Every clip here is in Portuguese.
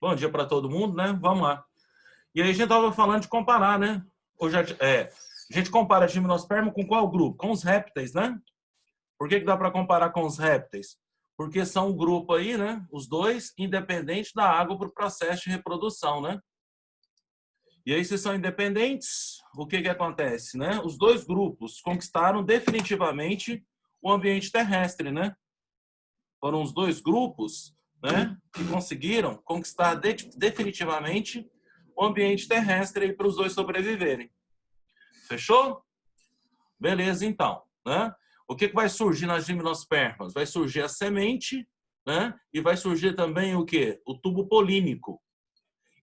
Bom dia para todo mundo, né? Vamos lá. E aí a gente estava falando de comparar, né? A gente compara a gimnosperma com qual grupo? Com os répteis, né? Por que dá para comparar com os répteis? Porque são um grupo aí, né? Os dois, independentes da água para o processo de reprodução, né? E aí, se são independentes, o que acontece, né? Os dois grupos conquistaram definitivamente o ambiente terrestre, né? Foram os dois grupos, né, que conseguiram conquistar definitivamente o ambiente terrestre para os dois sobreviverem. Fechou? Beleza, então. Né? O que vai surgir nas gimnospermas? Vai surgir a semente, né? E vai surgir também o quê? O tubo polínico.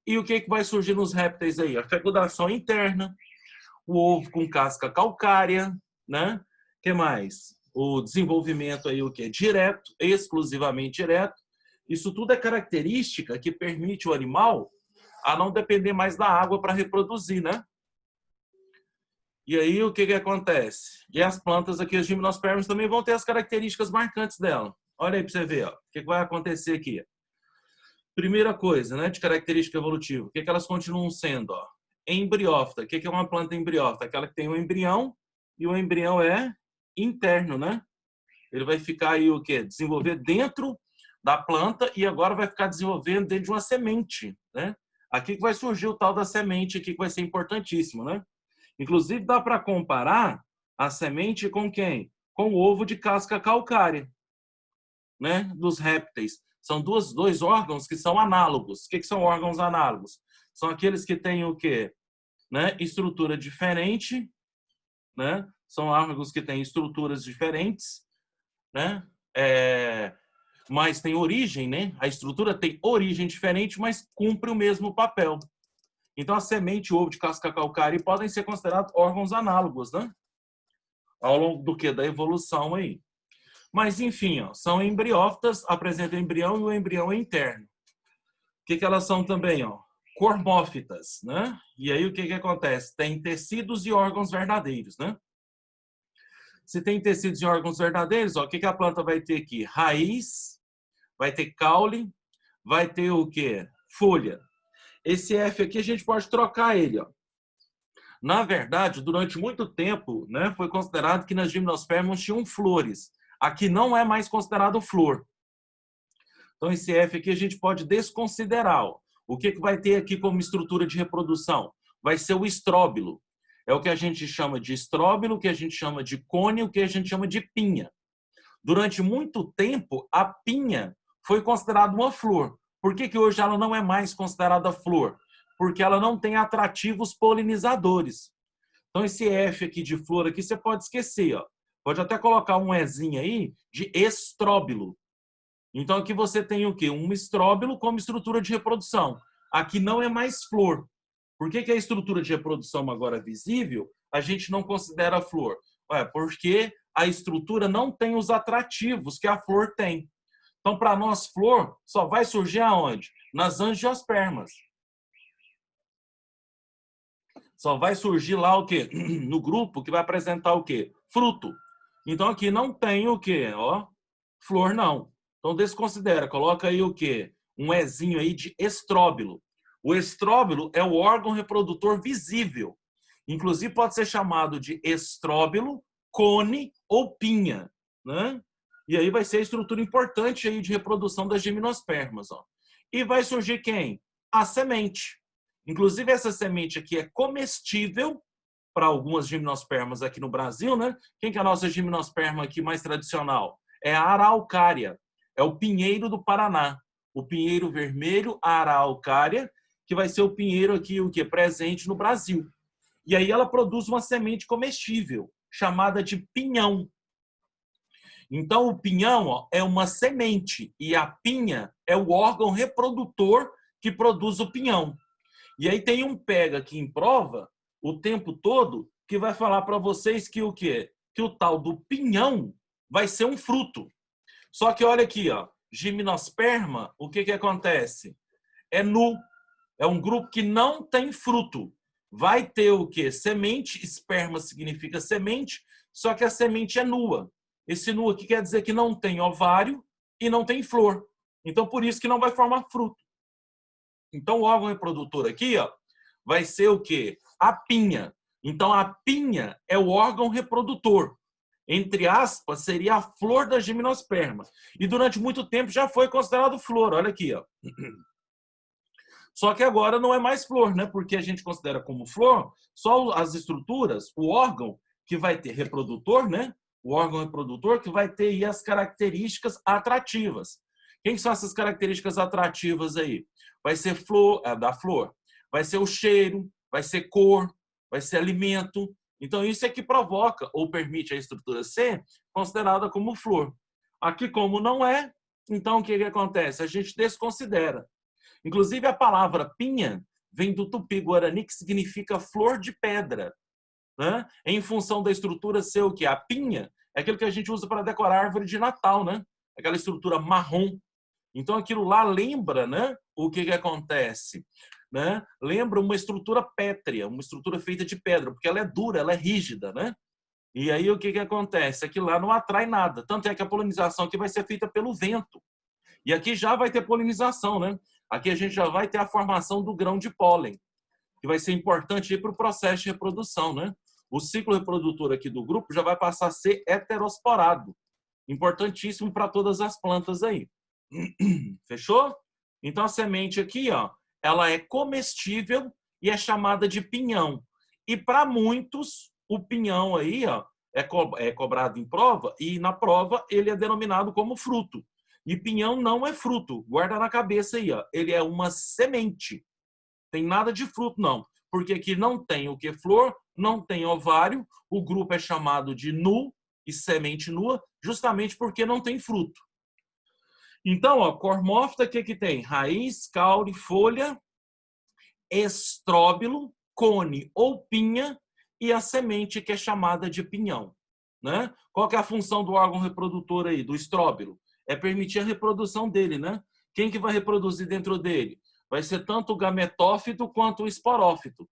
E o que vai surgir nos répteis aí? A fecundação interna, o ovo com casca calcária, né? Que mais? O desenvolvimento aí o quê? Direto, exclusivamente direto. Isso tudo é característica que permite o animal a não depender mais da água para reproduzir, né? E aí o que acontece? E as plantas aqui, as gimnospermas, também vão ter as características marcantes dela. Olha aí para você ver, ó. O que vai acontecer aqui? Primeira coisa, né, de característica evolutiva, o que elas continuam sendo? Ó? Embriófita. O que é uma planta embriófita? Aquela que tem um embrião e o embrião é interno, né? Ele vai ficar aí o quê? Desenvolver dentro da planta e agora vai ficar desenvolvendo dentro de uma semente, né? Aqui que vai surgir o tal da semente aqui que vai ser importantíssimo, né? Inclusive dá para comparar a semente com quem? Com o ovo de casca calcária, né? Dos répteis. São dois órgãos que são análogos. O que são órgãos análogos? São aqueles que têm o quê? Né? Estrutura diferente, né? São órgãos que têm estruturas diferentes, né? Mas tem origem, né? A estrutura tem origem diferente, mas cumpre o mesmo papel. Então, a semente e o ovo de casca calcária podem ser considerados órgãos análogos, né? Ao longo do que? Da evolução aí. Mas, enfim, ó, são embriófitas, apresentam o embrião e o embrião é interno. O que elas são também? Ó? Cormófitas, né? E aí o que acontece? Tem tecidos e órgãos verdadeiros, né? Se tem tecidos e órgãos verdadeiros, ó, o que a planta vai ter aqui? Raiz, vai ter caule, vai ter o quê? Folha. Esse F aqui a gente pode trocar ele, ó. Na verdade, durante muito tempo, né, foi considerado que nas gimnospermas tinham flores. Aqui não é mais considerado flor. Então, esse F aqui a gente pode desconsiderar. Ó. O que vai ter aqui como estrutura de reprodução? Vai ser o estróbilo. É o que a gente chama de estróbilo, o que a gente chama de cone, o que a gente chama de pinha. Durante muito tempo, a pinha foi considerada uma flor. Por que hoje ela não é mais considerada flor? Porque ela não tem atrativos polinizadores. Então, esse F aqui de flor aqui, você pode esquecer. Ó. Pode até colocar um Ezinho aí de estróbilo. Então, aqui você tem o quê? Um estróbilo como estrutura de reprodução. Aqui não é mais flor. Por que a estrutura de reprodução agora visível, a gente não considera flor? Porque a estrutura não tem os atrativos que a flor tem. Então, para nós, flor só vai surgir aonde? Nas angiospermas. Só vai surgir lá o quê? No grupo que vai apresentar o quê? Fruto. Então, aqui não tem o quê? Ó, flor não. Então, desconsidera. Coloca aí o quê? Um Ezinho aí de estróbilo. O estróbilo é o órgão reprodutor visível. Inclusive, pode ser chamado de estróbilo, cone ou pinha. Né? E aí vai ser a estrutura importante aí de reprodução das gimnospermas. Ó. E vai surgir quem? A semente. Inclusive, essa semente aqui é comestível para algumas gimnospermas aqui no Brasil, né? Quem que é a nossa gimnosperma aqui mais tradicional? É a araucária. É o pinheiro do Paraná. O pinheiro vermelho, a araucária, que vai ser o pinheiro aqui, o que é presente no Brasil. E aí ela produz uma semente comestível, chamada de pinhão. Então, o pinhão ó, é uma semente e a pinha é o órgão reprodutor que produz o pinhão. E aí tem um pega aqui em prova o tempo todo que vai falar para vocês que o quê? Que o tal do pinhão vai ser um fruto. Só que olha aqui, ó, gimnosperma, o que acontece? É nu. É um grupo que não tem fruto. Vai ter o quê? Semente, esperma significa semente, só que a semente é nua. Esse nu aqui quer dizer que não tem ovário e não tem flor. Então, por isso que não vai formar fruto. Então, o órgão reprodutor aqui, ó, vai ser o quê? A pinha. Então, a pinha é o órgão reprodutor. Entre aspas, seria a flor da gimnosperma. E durante muito tempo já foi considerado flor. Olha aqui, ó. Só que agora não é mais flor, né? Porque a gente considera como flor só as estruturas, o órgão que vai ter reprodutor, né? O órgão reprodutor que vai ter aí as características atrativas. Quem são essas características atrativas aí? Vai ser flor, da flor. Vai ser o cheiro, vai ser cor, vai ser alimento. Então, isso é que provoca ou permite a estrutura ser considerada como flor. Aqui, como não é, então o que acontece? A gente desconsidera. Inclusive, a palavra pinha vem do tupi-guarani, que significa flor de pedra, né? Em função da estrutura ser o quê? A pinha é aquilo que a gente usa para decorar a árvore de Natal, né? Aquela estrutura marrom. Então, aquilo lá lembra, né? O que acontece? Né? Lembra uma estrutura pétrea, uma estrutura feita de pedra, porque ela é dura, ela é rígida, né? E aí, o que acontece? Aquilo lá não atrai nada. Tanto é que a polinização aqui vai ser feita pelo vento. E aqui já vai ter polinização, né? Aqui a gente já vai ter a formação do grão de pólen, que vai ser importante para o processo de reprodução, né? O ciclo reprodutor aqui do grupo já vai passar a ser heterosporado. Importantíssimo para todas as plantas aí. Fechou? Então a semente aqui, ó, ela é comestível e é chamada de pinhão. E para muitos, o pinhão aí, ó, é cobrado em prova e na prova ele é denominado como fruto. E pinhão não é fruto. Guarda na cabeça aí, ó. Ele é uma semente. Tem nada de fruto, não. Porque aqui não tem o que? Flor, não tem ovário. O grupo é chamado de nu e semente nua, justamente porque não tem fruto. Então, ó, cormófita, o que tem? Raiz, caule, folha, estróbilo, cone ou pinha e a semente que é chamada de pinhão. Né? Qual que é a função do órgão reprodutor aí, do estróbilo? É permitir a reprodução dele, né? Quem que vai reproduzir dentro dele? Vai ser tanto o gametófito quanto o esporófito.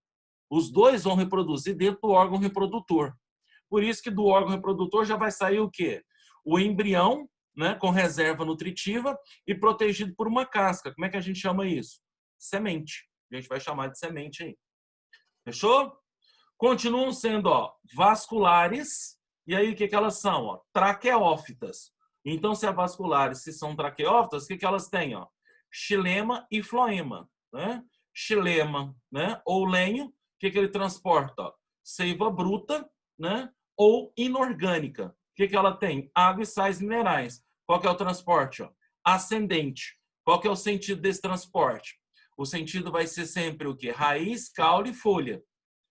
Os dois vão reproduzir dentro do órgão reprodutor. Por isso que do órgão reprodutor já vai sair o quê? O embrião, né, com reserva nutritiva e protegido por uma casca. Como é que a gente chama isso? Semente. A gente vai chamar de semente aí. Fechou? Continuam sendo, ó, vasculares. E aí, o que elas são? Ó? Traqueófitas. Então, se é vasculares, se são traqueófitas, o que elas têm? Ó? Xilema e floema. Né? Xilema, né? Ou lenho, o que ele transporta? Ó? Seiva bruta, né? Ou inorgânica. O que ela tem? Água e sais minerais. Qual que é o transporte? Ó? Ascendente. Qual que é o sentido desse transporte? O sentido vai ser sempre o quê? Raiz, caule e folha.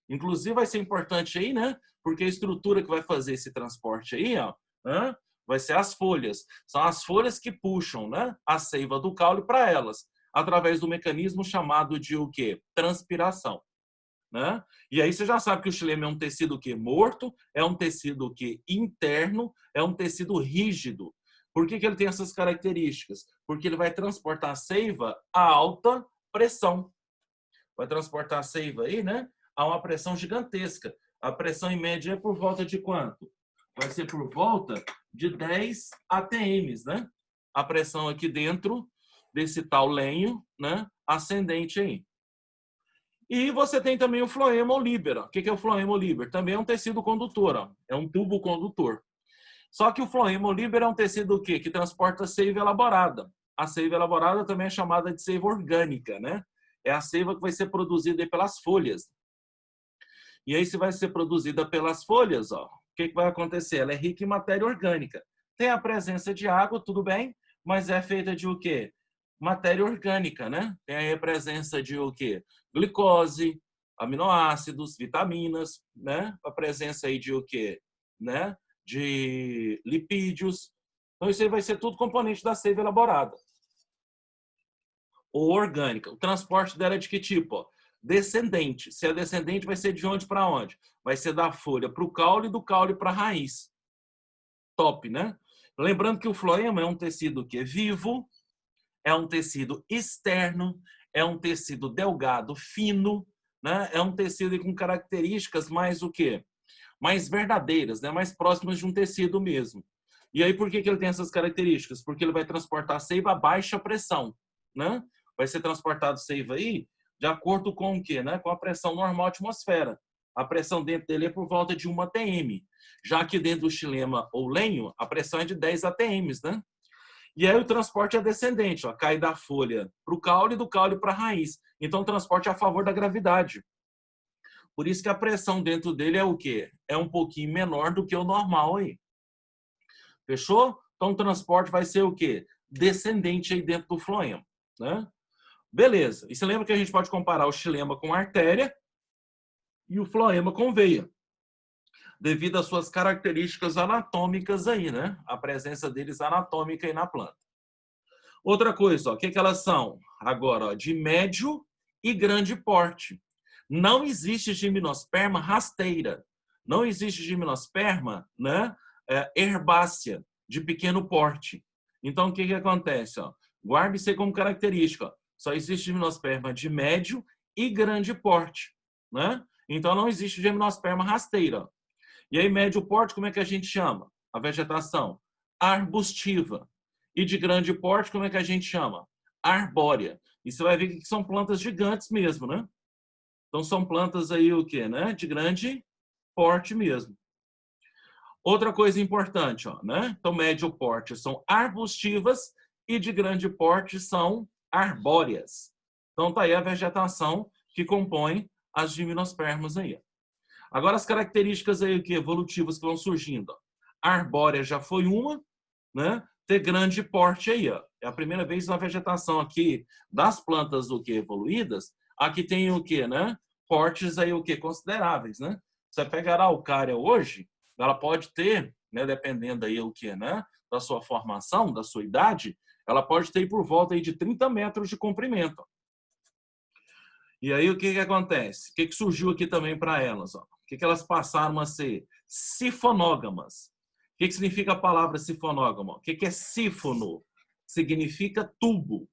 Inclusive vai ser importante aí, né? Porque a estrutura que vai fazer esse transporte aí, ó, né? Vai ser as folhas. São as folhas que puxam, né? A seiva do caule para elas, através do mecanismo chamado de o quê? Transpiração. Né? E aí você já sabe que o xilema é um tecido que morto, é um tecido que interno, é um tecido rígido. Por que ele tem essas características? Porque ele vai transportar a seiva a alta pressão. Vai transportar a seiva aí, né? A uma pressão gigantesca. A pressão em média é por volta de quanto? Vai ser por volta de 10 atm, né? A pressão aqui dentro desse tal lenho, né? Ascendente aí. E você tem também o floema oliber. O que é o floema oliber? Também é um tecido condutor, ó. É um tubo condutor. Só que o floema oliber é um tecido o quê? Que transporta seiva elaborada. A seiva elaborada também é chamada de seiva orgânica, né? É a seiva que vai ser produzida pelas folhas. E aí, se vai ser produzida pelas folhas, ó, o que vai acontecer? Ela é rica em matéria orgânica. Tem a presença de água, tudo bem, mas é feita de o quê? Matéria orgânica, né? Tem aí a presença de o quê? Glicose, aminoácidos, vitaminas, né? A presença aí de o quê? Né? De lipídios. Então, isso aí vai ser tudo componente da seiva elaborada. Ou orgânica. O transporte dela é de que tipo? Ó? Descendente. Se é descendente, vai ser de onde para onde? Vai ser da folha para o caule e do caule para a raiz. Top, né? Lembrando que o floema é um tecido que é vivo, é um tecido externo, é um tecido delgado, fino, né? É um tecido com características mais o quê? Mais verdadeiras, né? Mais próximas de um tecido mesmo. E aí, por que ele tem essas características? Porque ele vai transportar a seiva a baixa pressão, né? vai ser transportado seiva aí de acordo com o quê? Né? Com a pressão normal da atmosfera. A pressão dentro dele é por volta de 1 atm. Já que dentro do xilema ou lenho, a pressão é de 10 atms, né? E aí o transporte é descendente, ó, cai da folha para o caule e do caule para a raiz. Então o transporte é a favor da gravidade. Por isso que a pressão dentro dele é o quê? É um pouquinho menor do que o normal aí. Fechou? Então o transporte vai ser o quê? Descendente aí dentro do floema, né? Beleza. E você lembra que a gente pode comparar o xilema com artéria e o floema com veia, devido às suas características anatômicas aí, né? A presença deles anatômica aí na planta. Outra coisa, ó, o que elas são? Agora, ó, de médio e grande porte. Não existe gimnosperma rasteira. Não existe gimnosperma, né, herbácea, de pequeno porte. Então, o que acontece? Ó? Guarde isso aí como característica. Ó. Só existe gimnosperma de médio e grande porte. Né? Então, não existe gimnosperma rasteira. Ó. E aí, médio porte, como é que a gente chama? A vegetação arbustiva. E de grande porte, como é que a gente chama? Arbórea. E você vai ver que são plantas gigantes mesmo, né? Então, são plantas aí o quê, né? De grande porte mesmo. Outra coisa importante, ó, né? Então, médio porte são arbustivas e de grande porte são arbóreas. Então, tá aí a vegetação que compõe as gimnospermas aí. Agora, as características aí, o que, evolutivas que vão surgindo. Ó. Arbórea já foi uma, né? Ter grande porte aí, ó. É a primeira vez na vegetação aqui das plantas o que evoluídas, aqui tem o que, né? Portes aí o que consideráveis, né? Você pegar a araucária hoje, ela pode ter, né, dependendo aí o que, né, da sua formação, da sua idade, ela pode ter por volta aí de 30 metros de comprimento. E aí o que acontece? O que surgiu aqui também para elas, ó? O que elas passaram a ser? Sifonógamas. O que significa a palavra sifonógamo? O que é sífono? Significa tubo. O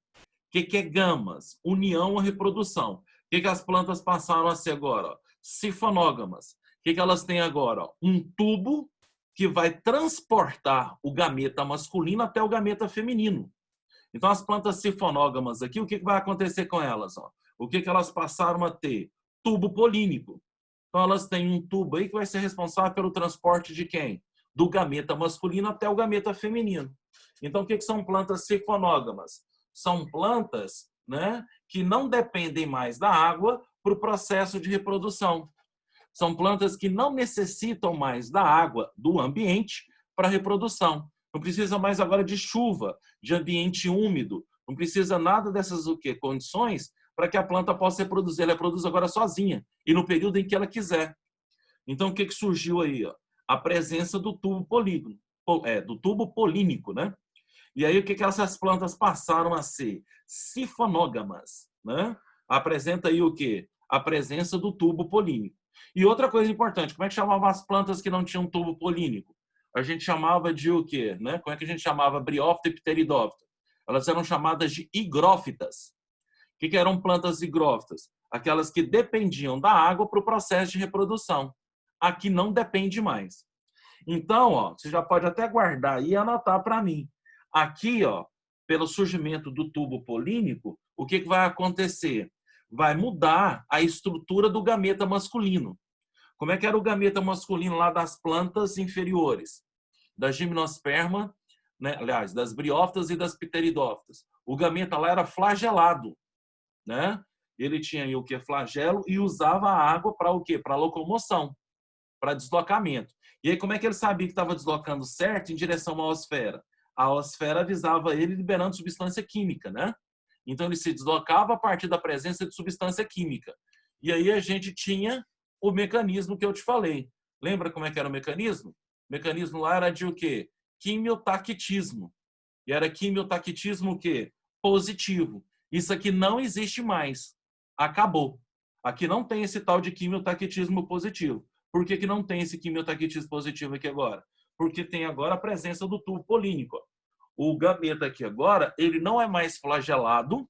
que é gamas? União ou reprodução. O que as plantas passaram a ser agora? Sifonógamas. O que elas têm agora? Um tubo que vai transportar o gameta masculino até o gameta feminino. Então, as plantas sifonógamas aqui, o que vai acontecer com elas? O que elas passaram a ter? Tubo polínico. Então, elas têm um tubo aí que vai ser responsável pelo transporte de quem? Do gameta masculino até o gameta feminino. Então, o que são plantas sifonógamas? São plantas, né, que não dependem mais da água para o processo de reprodução. São plantas que não necessitam mais da água do ambiente para reprodução. Não precisa mais agora de chuva, de ambiente úmido. Não precisa nada dessas o quê? Condições para que a planta possa reproduzir. Ela produz agora sozinha e no período em que ela quiser. Então, o que surgiu aí? Ó? A presença do tubo polígono, do tubo polínico, né? E aí, o que essas plantas passaram a ser? Sifonógamas, né? Apresenta aí o quê? A presença do tubo polínico. E outra coisa importante, como é que chamava as plantas que não tinham tubo polínico? A gente chamava de o quê? Né? Como é que a gente chamava? Briófita e pteridófita. Elas eram chamadas de higrófitas. O que eram plantas higrófitas? Aquelas que dependiam da água para o processo de reprodução. Aqui não depende mais. Então, ó, você já pode até guardar aí e anotar para mim. Aqui, ó, pelo surgimento do tubo polínico, o que vai acontecer? Vai mudar a estrutura do gameta masculino. Como é que era o gameta masculino lá das plantas inferiores? Da gimnosperma, né? Aliás, das briófitas e das pteridófitas. O gameta lá era flagelado, né? Ele tinha aí o que? Flagelo e usava a água para o quê? Para locomoção, para deslocamento. E aí como é que ele sabia que estava deslocando certo em direção à osfera? A osfera avisava ele liberando substância química, né? Então ele se deslocava a partir da presença de substância química. E aí a gente tinha o mecanismo que eu te falei. Lembra como é que era o mecanismo? O mecanismo lá era de o quê? Quimiotaquitismo. E era quimiotaquitismo o quê? Positivo. Isso aqui não existe mais. Acabou. Aqui não tem esse tal de quimiotaquitismo positivo. Por que não tem esse quimiotaquitismo positivo aqui agora? Porque tem agora a presença do tubo polínico. O gameta aqui agora, ele não é mais flagelado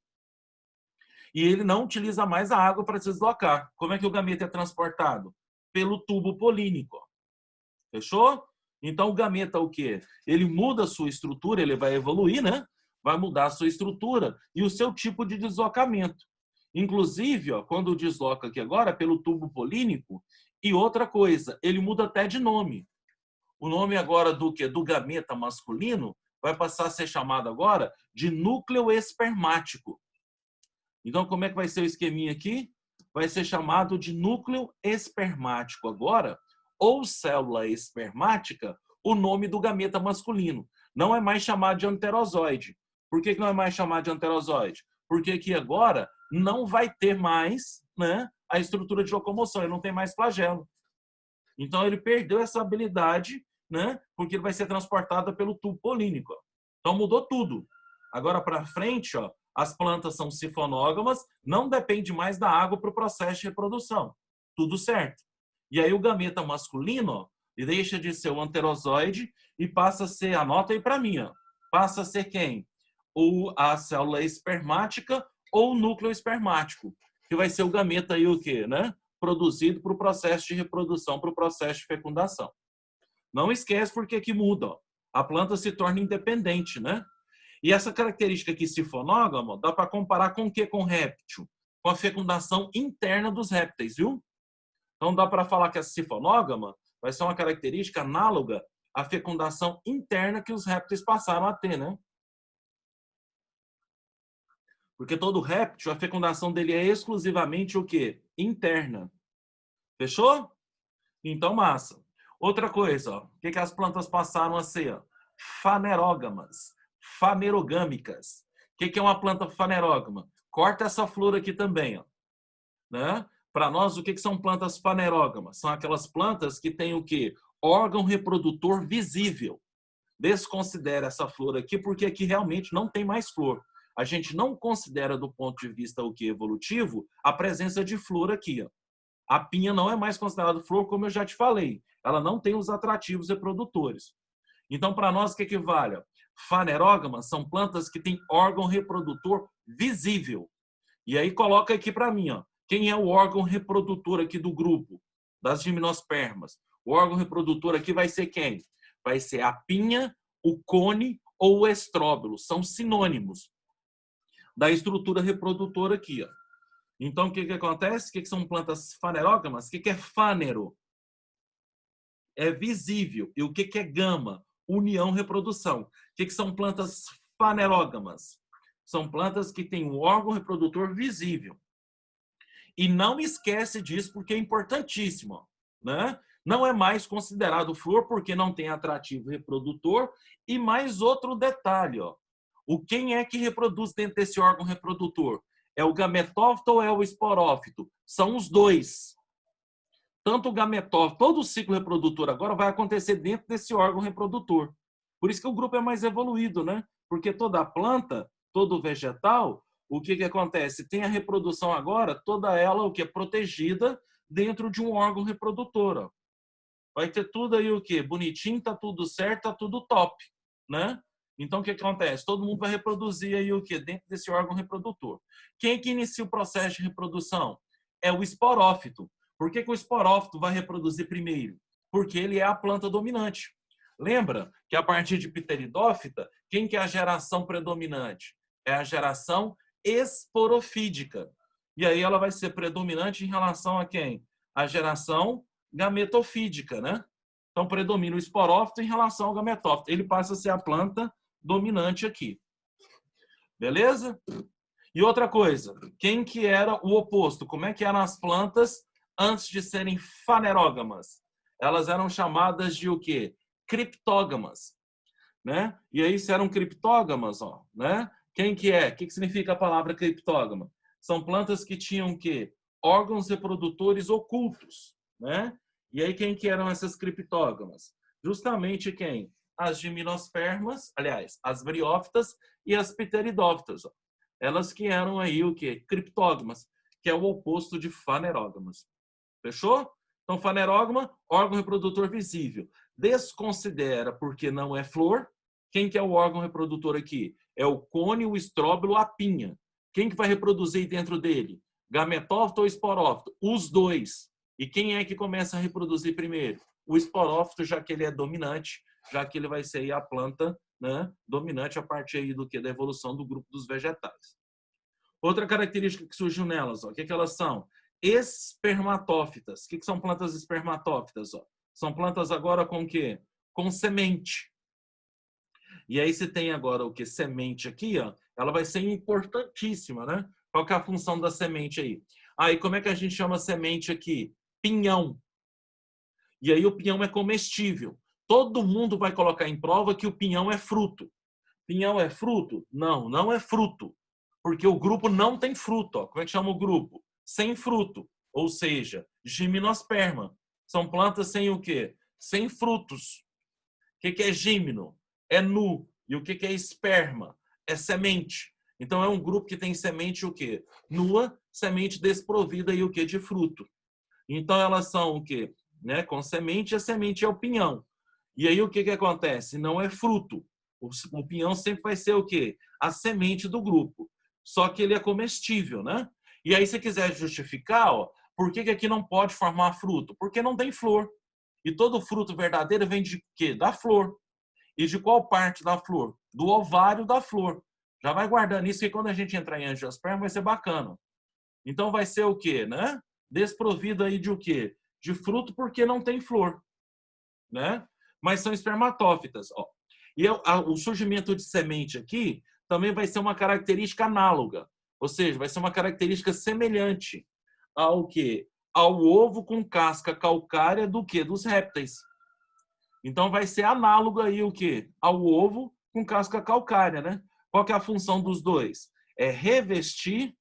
e ele não utiliza mais a água para se deslocar. Como é que o gameta é transportado? Pelo tubo polínico. Fechou? Então o gameta o quê? Ele muda a sua estrutura, ele vai evoluir, né? vai mudar a sua estrutura e o seu tipo de deslocamento. Inclusive, ó, quando desloca aqui agora, pelo tubo polínico, e outra coisa, ele muda até de nome. O nome agora do que? Do gameta masculino vai passar a ser chamado agora de núcleo espermático. Então, como é que vai ser o esqueminha aqui? Vai ser chamado de núcleo espermático agora, ou célula espermática, o nome do gameta masculino. Não é mais chamado de anterozoide. Por que não é mais chamado de anterozoide? Porque aqui agora não vai ter mais, né, a estrutura de locomoção, ele não tem mais flagelo. Então, ele perdeu essa habilidade, né, porque ele vai ser transportado pelo tubo polínico. Então, mudou tudo. Agora, para frente, ó, as plantas são sifonógamas, não depende mais da água para o processo de reprodução. Tudo certo. E aí o gameta masculino, ó, deixa de ser o anterozoide e passa a ser, anota aí para mim, ó, passa a ser quem? A célula espermática ou o núcleo espermático, que vai ser o gameta aí o quê, né? Produzido para o processo de reprodução, para o processo de fecundação. Não esquece porque aqui muda, ó. A planta se torna independente, né? E essa característica aqui sifonógama dá para comparar com o que? Com réptil? Com a fecundação interna dos répteis, viu? Então dá para falar que a sifonógama vai ser uma característica análoga à fecundação interna que os répteis passaram a ter, né? Porque todo réptil, a fecundação dele é exclusivamente o quê? Interna. Fechou? Então, massa. Outra coisa, ó, o que as plantas passaram a ser? Ó? Fanerógamas, fanerogâmicas. O que é uma planta fanerógama? Corta essa flor aqui também. Ó, né? Para nós, o que são plantas fanerógamas? São aquelas plantas que têm o quê? Órgão reprodutor visível. Desconsidera essa flor aqui, porque aqui realmente não tem mais flor. A gente não considera, do ponto de vista o que evolutivo, a presença de flor aqui. Ó. A pinha não é mais considerada flor, como eu já te falei. Ela não tem os atrativos reprodutores. Então, para nós, o que vale? Fanerógamas são plantas que têm órgão reprodutor visível. E aí, coloca aqui para mim, ó, quem é o órgão reprodutor aqui do grupo das gimnospermas? O órgão reprodutor aqui vai ser quem? Vai ser a pinha, o cone ou o estróbilo. São sinônimos da estrutura reprodutora aqui, ó. Então, o que acontece? O que são plantas fanerógamas? O que é fânero? É visível. E o que é gama? União, reprodução. O que são plantas fanerógamas? São plantas que têm um órgão reprodutor visível. E não esquece disso, porque é importantíssimo, né? Não é mais considerado flor porque não tem atrativo reprodutor. E mais outro detalhe, ó. Quem é que reproduz dentro desse órgão reprodutor? É o gametófito ou é o esporófito? São os dois. Tanto o gametófito, todo o ciclo reprodutor agora vai acontecer dentro desse órgão reprodutor. Por isso que o grupo é mais evoluído, né? Porque toda planta, todo vegetal, o que acontece? Tem a reprodução agora, toda ela o que é protegida dentro de um órgão reprodutor. Ó. Vai ter tudo aí o que? Bonitinho, tá tudo certo, tá tudo top, né? Então, o que acontece? Todo mundo vai reproduzir aí o quê? Dentro desse órgão reprodutor. Quem que inicia o processo de reprodução? É o esporófito. Por que o esporófito vai reproduzir primeiro? Porque ele é a planta dominante. Lembra que a partir de pteridófita, quem que é a geração predominante? É a geração esporofídica. E aí ela vai ser predominante em relação a quem? A geração gametofídica, né? Então, predomina o esporófito em relação ao gametófito. Ele passa a ser a planta dominante aqui. Beleza? E outra coisa, quem que era o oposto? Como é que eram as plantas antes de serem fanerógamas? Elas eram chamadas de o quê? Criptógamas, né? E aí, se eram criptógamas, ó, né? Quem que é? O que significa a palavra criptógama? São plantas que tinham o quê? Órgãos reprodutores ocultos, né? E aí, quem que eram essas criptógamas? Justamente quem? As gimnospermas, aliás, as briófitas e as pteridófitas. Ó. Elas que eram aí o quê? Criptógamas, que é o oposto de fanerógamas. Fechou? Então, fanerógama, órgão reprodutor visível. Desconsidera porque não é flor. Quem que é o órgão reprodutor aqui? É o cone, o estróbilo, a pinha. Quem que vai reproduzir dentro dele? Gametófito ou esporófito? Os dois. E quem é que começa a reproduzir primeiro? O esporófito, já que ele é dominante, já que ele vai ser a planta né, dominante a partir aí do que? Da evolução do grupo dos vegetais. Outra característica que surgiu nelas, ó, o que elas são? Espermatófitas. O que são plantas espermatófitas? Ó? São plantas agora com o quê? Com semente. E aí você tem agora o que? Semente aqui, ó, ela vai ser importantíssima, né? Qual que é a função da semente aí? Aí como é que a gente chama semente aqui? Pinhão. E aí o pinhão é comestível. Todo mundo vai colocar em prova que o pinhão é fruto. Pinhão é fruto? Não, não é fruto. Porque o grupo não tem fruto. Ó. Como é que chama o grupo? Sem fruto. Ou seja, gimnosperma. São plantas sem o quê? Sem frutos. O que é gímeno? É nu. E o que é esperma? É semente. Então é um grupo que tem semente o quê? Nua, semente desprovida e o quê? De fruto. Então elas são o quê? Né? Com semente, a semente é o pinhão. E aí o que acontece? Não é fruto. O pinhão sempre vai ser o quê? A semente do grupo. Só que ele é comestível, né? E aí, se quiser justificar, ó, por que aqui não pode formar fruto? Porque não tem flor. E todo fruto verdadeiro vem de quê? Da flor. E de qual parte da flor? Do ovário da flor. Já vai guardando isso, que quando a gente entrar em angiosperma vai ser bacana. Então vai ser o quê, né? Desprovido aí de o quê? De fruto porque não tem flor, né? Mas são espermatófitas, ó. E o surgimento de semente aqui também vai ser uma característica análoga, ou seja, vai ser uma característica semelhante ao quê? Ao ovo com casca calcária do quê? Dos répteis. Então vai ser análogo aí o quê? Ao ovo com casca calcária, né? Qual que é a função dos dois? É revestir,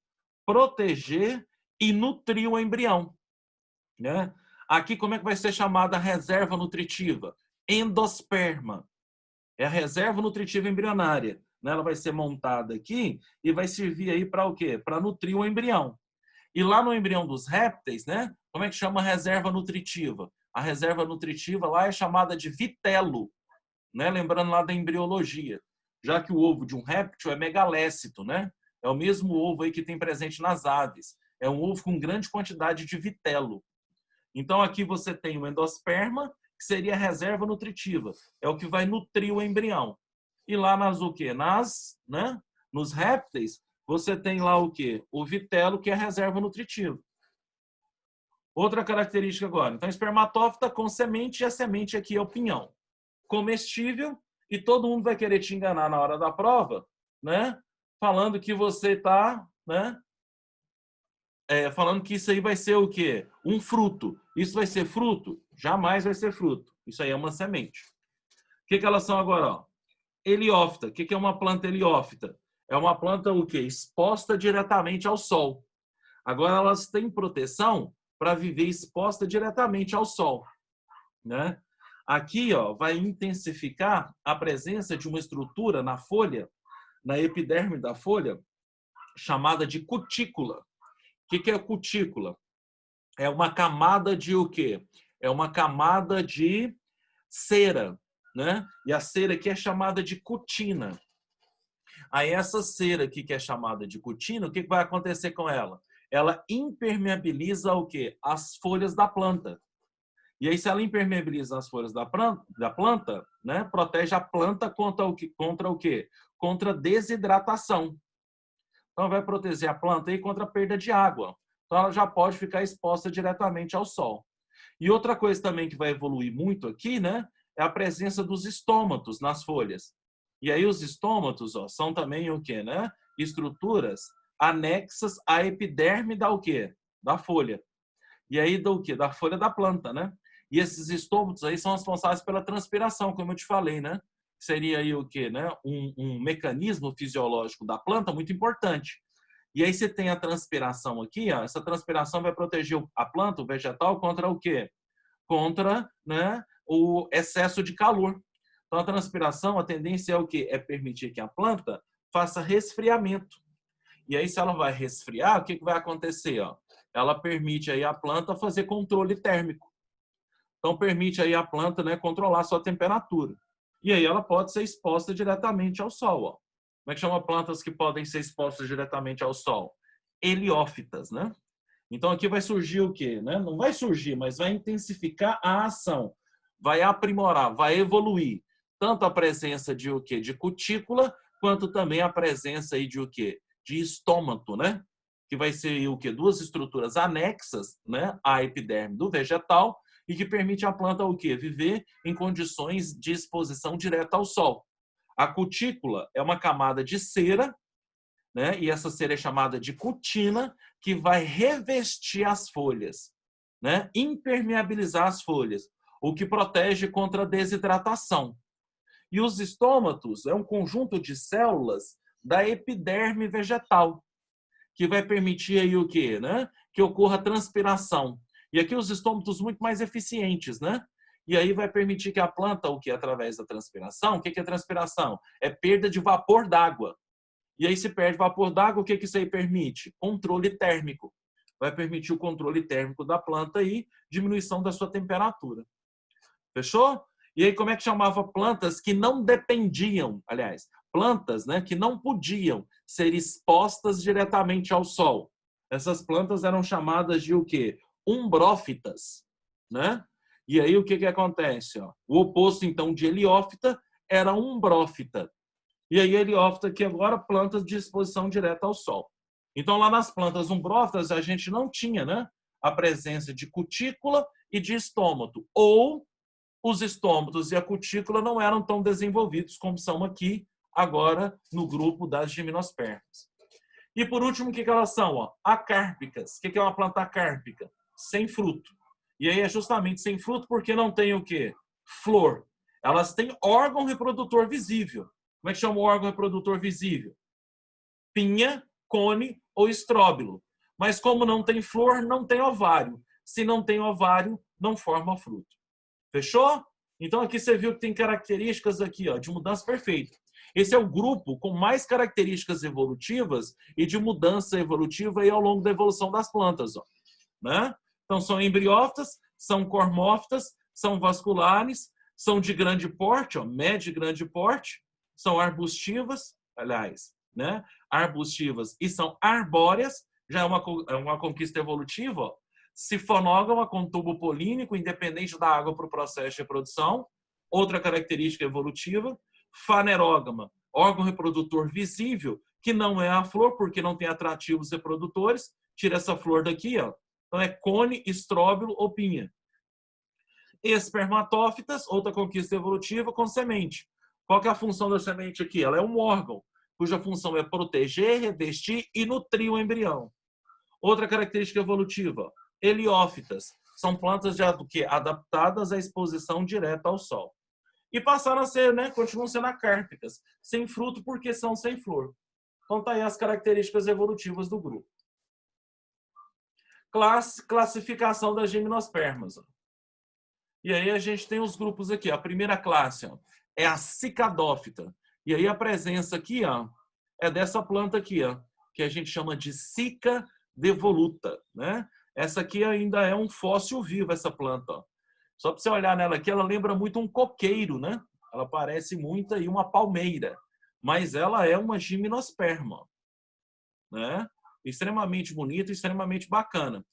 proteger e nutrir o embrião, né? Aqui como é que vai ser chamada a reserva nutritiva? Endosperma. É a reserva nutritiva embrionária. Né? Ela vai ser montada aqui e vai servir aí para o quê? Para nutrir o embrião. E lá no embrião dos répteis, né? Como é que chama a reserva nutritiva? A reserva nutritiva lá é chamada de vitelo, né? Lembrando lá da embriologia, já que o ovo de um réptil é megalécito, né? É o mesmo ovo aí que tem presente nas aves. É um ovo com grande quantidade de vitelo. Então aqui você tem o endosperma, que seria a reserva nutritiva, é o que vai nutrir o embrião. E lá nas o quê? Né? Nos répteis, você tem lá o quê? O vitelo, que é a reserva nutritiva. Outra característica agora. Então, espermatófita com semente, e a semente aqui é o pinhão. Comestível, e todo mundo vai querer te enganar na hora da prova, né? Falando que você está, né? Falando que isso aí vai ser o quê? Um fruto. Isso vai ser fruto? Jamais vai ser fruto. Isso aí é uma semente. O que elas são agora? Ó? Heliófita. O que é uma planta heliófita? É uma planta o quê? Exposta diretamente ao sol. Agora elas têm proteção para viver exposta diretamente ao sol, né? Aqui, ó, vai intensificar a presença de uma estrutura na folha, na epiderme da folha, chamada de cutícula. O que é cutícula? É uma camada de o quê? É uma camada de cera, né? E a cera aqui é chamada de cutina. Aí essa cera aqui que é chamada de cutina, o que vai acontecer com ela? Ela impermeabiliza o quê? As folhas da planta. E aí, se ela impermeabiliza as folhas da planta, né, protege a planta contra o quê? Contra desidratação. Então, vai proteger a planta aí contra a perda de água. Então, ela já pode ficar exposta diretamente ao sol. E outra coisa também que vai evoluir muito aqui, né, é a presença dos estômatos nas folhas. E aí, os estômatos, ó, são também o quê, né? Estruturas anexas à epiderme da o quê? Da folha. E aí, do quê? Da folha da planta, né? E esses estômatos aí são responsáveis pela transpiração, como eu te falei, né? Seria aí o quê, né? Um mecanismo fisiológico da planta muito importante. E aí você tem a transpiração aqui, ó, essa transpiração vai proteger a planta, o vegetal, contra o quê? Contra, né, o excesso de calor. Então a transpiração, a tendência é o quê? É permitir que a planta faça resfriamento. E aí se ela vai resfriar, o que vai acontecer? Ó? Ela permite aí a planta fazer controle térmico. Então permite aí a planta, né, controlar a sua temperatura. E aí ela pode ser exposta diretamente ao sol. Ó. Como é que chama plantas que podem ser expostas diretamente ao sol? Heliófitas, né? Então aqui vai surgir o quê? Né? Não vai surgir, mas vai intensificar a ação. Vai aprimorar, vai evoluir. tanto a presença de o quê? De cutícula, quanto também a presença aí de o quê? De estômato, né? Que vai ser o quê? Duas estruturas anexas, né, à epiderme do vegetal e que permite à planta o quê? Viver em condições de exposição direta ao sol. A cutícula é uma camada de cera, né? E essa cera é chamada de cutina, que vai revestir as folhas, né? Impermeabilizar as folhas, o que protege contra a desidratação. E os estômatos é um conjunto de células da epiderme vegetal, que vai permitir aí o quê, né? Que ocorra transpiração. E aqui os estômatos muito mais eficientes, né? E aí vai permitir que a planta, o que através da transpiração, o que é transpiração? É perda de vapor d'água. E aí se perde vapor d'água, o que isso aí permite? Controle térmico. Vai permitir o controle térmico da planta e diminuição da sua temperatura. Fechou? E aí como é que chamava plantas que não dependiam, aliás, plantas, né, que não podiam ser expostas diretamente ao sol? Essas plantas eram chamadas de o quê? Umbrófitas, né? E aí o que acontece? Ó? O oposto, então, de heliófita era umbrófita. E aí heliófita que agora plantas de exposição direta ao sol. Então lá nas plantas umbrófitas a gente não tinha, né, a presença de cutícula e de estômato, ou os estômatos e a cutícula não eram tão desenvolvidos como são aqui agora no grupo das gimnospermas. E por último, o que elas são? Ó, acárpicas. O que é uma planta acárpica? Sem fruto. E aí é justamente sem fruto porque não tem o quê? Flor. Elas têm órgão reprodutor visível. Como é que chama o órgão reprodutor visível? Pinha, cone ou estróbilo. Mas como não tem flor, não tem ovário. Se não tem ovário, não forma fruto. Fechou? Então aqui você viu que tem características aqui, ó, de mudança perfeita. Esse é o grupo com mais características evolutivas e de mudança evolutiva aí ao longo da evolução das plantas, ó, né? Então são embriófitas, são cormófitas, são vasculares, são de grande porte, ó, médio e grande porte, são arbustivas, aliás, né? Arbustivas e são arbóreas, já é uma conquista evolutiva, ó. Sifonógama com tubo polínico, independente da água para o processo de reprodução. Outra característica evolutiva. Fanerógama, órgão reprodutor visível, que não é a flor, porque não tem atrativos reprodutores. Tira essa flor daqui, ó. Então é cone, estróbilo ou pinha. Espermatófitas, outra conquista evolutiva com semente. Qual que é a função da semente aqui? Ela é um órgão, cuja função é proteger, revestir e nutrir o embrião. Outra característica evolutiva, heliófitas, são plantas adaptadas à exposição direta ao sol. E passaram a ser, né, continuam sendo acárpicas, sem fruto porque são sem flor. Então tá aí as características evolutivas do grupo. Classificação das gimnospermas. Ó. E aí a gente tem os grupos aqui. A primeira classe, ó, é a cicadófita. E aí a presença aqui, ó, é dessa planta aqui, ó, que a gente chama de cica devoluta, né? Essa aqui ainda é um fóssil vivo, essa planta. Ó. Só para você olhar nela aqui, ela lembra muito um coqueiro, né? Ela parece muito aí uma palmeira, mas ela é uma gimnosperma, né? Extremamente bonita, extremamente bacana.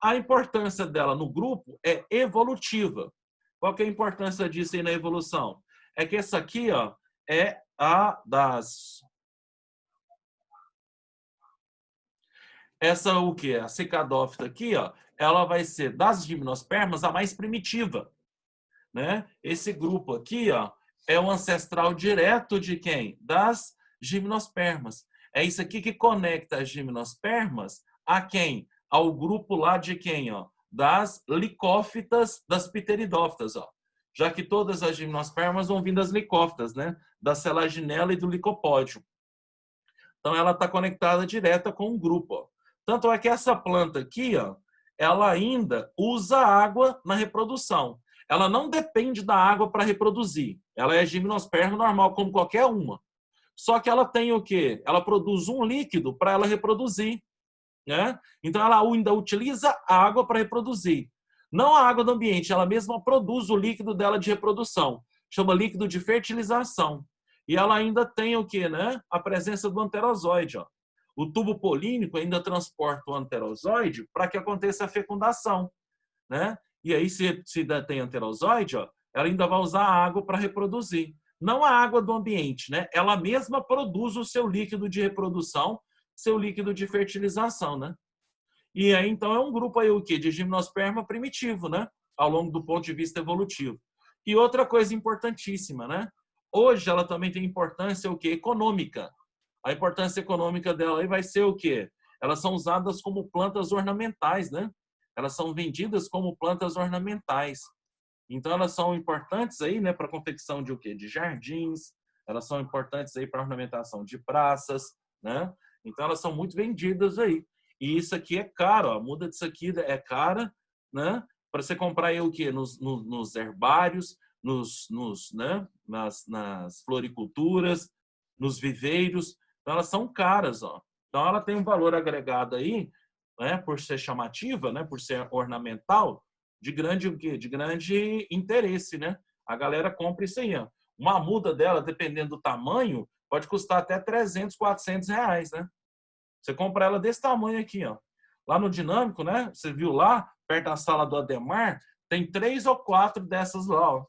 A importância dela no grupo é evolutiva. Qual que é a importância disso aí na evolução? É que essa aqui, ó, é a das... Essa o quê? A cicadófita aqui, ó, ela vai ser das gimnospermas a mais primitiva, né? Esse grupo aqui, ó, é o ancestral direto de quem? Das gimnospermas. É isso aqui que conecta as gimnospermas a quem? Ao grupo lá de quem, ó? Das licófitas, das pteridófitas, ó. Já que todas as gimnospermas vão vir das licófitas, né? Da selaginela e do licopódio. Então ela está conectada direta com o grupo, ó. Tanto é que essa planta aqui, ó, ela ainda usa água na reprodução. Ela não depende da água para reproduzir. Ela é gimnosperma normal, como qualquer uma. Só que ela tem o quê? Ela produz um líquido para ela reproduzir, né? Então ela ainda utiliza água para reproduzir. Não a água do ambiente, ela mesma produz o líquido dela de reprodução. Chama líquido de fertilização. E ela ainda tem o quê, né? A presença do anterozoide, ó. O tubo polínico ainda transporta o anterozoide para que aconteça a fecundação, né? E aí, se tem anterozoide, ó, ela ainda vai usar a água para reproduzir. não a água do ambiente, né? Ela mesma produz o seu líquido de reprodução, seu líquido de fertilização, né? E aí, então, é um grupo aí o quê? De gimnosperma primitivo, né? Ao longo do ponto de vista evolutivo. E outra coisa importantíssima, né? Hoje ela também tem importância o quê? Econômica. A importância econômica dela aí vai ser o quê? Elas são usadas como plantas ornamentais, né? Elas são vendidas como plantas ornamentais. Então elas são importantes aí, né, para a confecção de o quê? De jardins. Elas são importantes aí para a ornamentação de praças, né? Então elas são muito vendidas aí. E isso aqui é caro, a muda disso aqui é cara, né? Para você comprar aí o quê? Nos herbários, né? nas floriculturas, nos viveiros. Então elas são caras, ó. Então ela tem um valor agregado aí, né? Por ser chamativa, né? Por ser ornamental, de grande o quê? De grande interesse, né? A galera compra isso aí, ó. Uma muda dela, dependendo do tamanho, pode custar até 300, 400 reais, né? Você compra ela desse tamanho aqui, ó. Lá no Dinâmico, né? Você viu lá, perto da sala do Ademar, tem 3 ou 4 dessas lá, ó,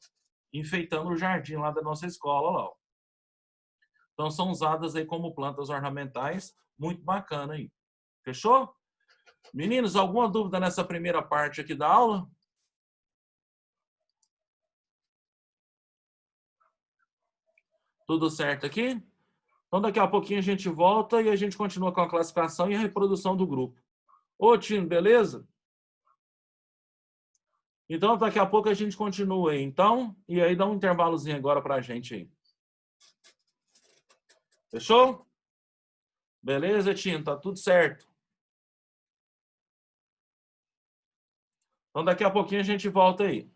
enfeitando o jardim lá da nossa escola, lá, ó. Então são usadas aí como plantas ornamentais, muito bacana aí. Fechou? Meninos, alguma dúvida nessa primeira parte aqui da aula? Tudo certo aqui? Então, daqui a pouquinho a gente volta e a gente continua com a classificação e a reprodução do grupo. Ô, Tino, beleza? Então, daqui a pouco a gente continua aí, então. E aí dá um intervalozinho agora pra gente aí. Fechou? Beleza, Tino? Tá tudo certo. Então, daqui a pouquinho a gente volta aí.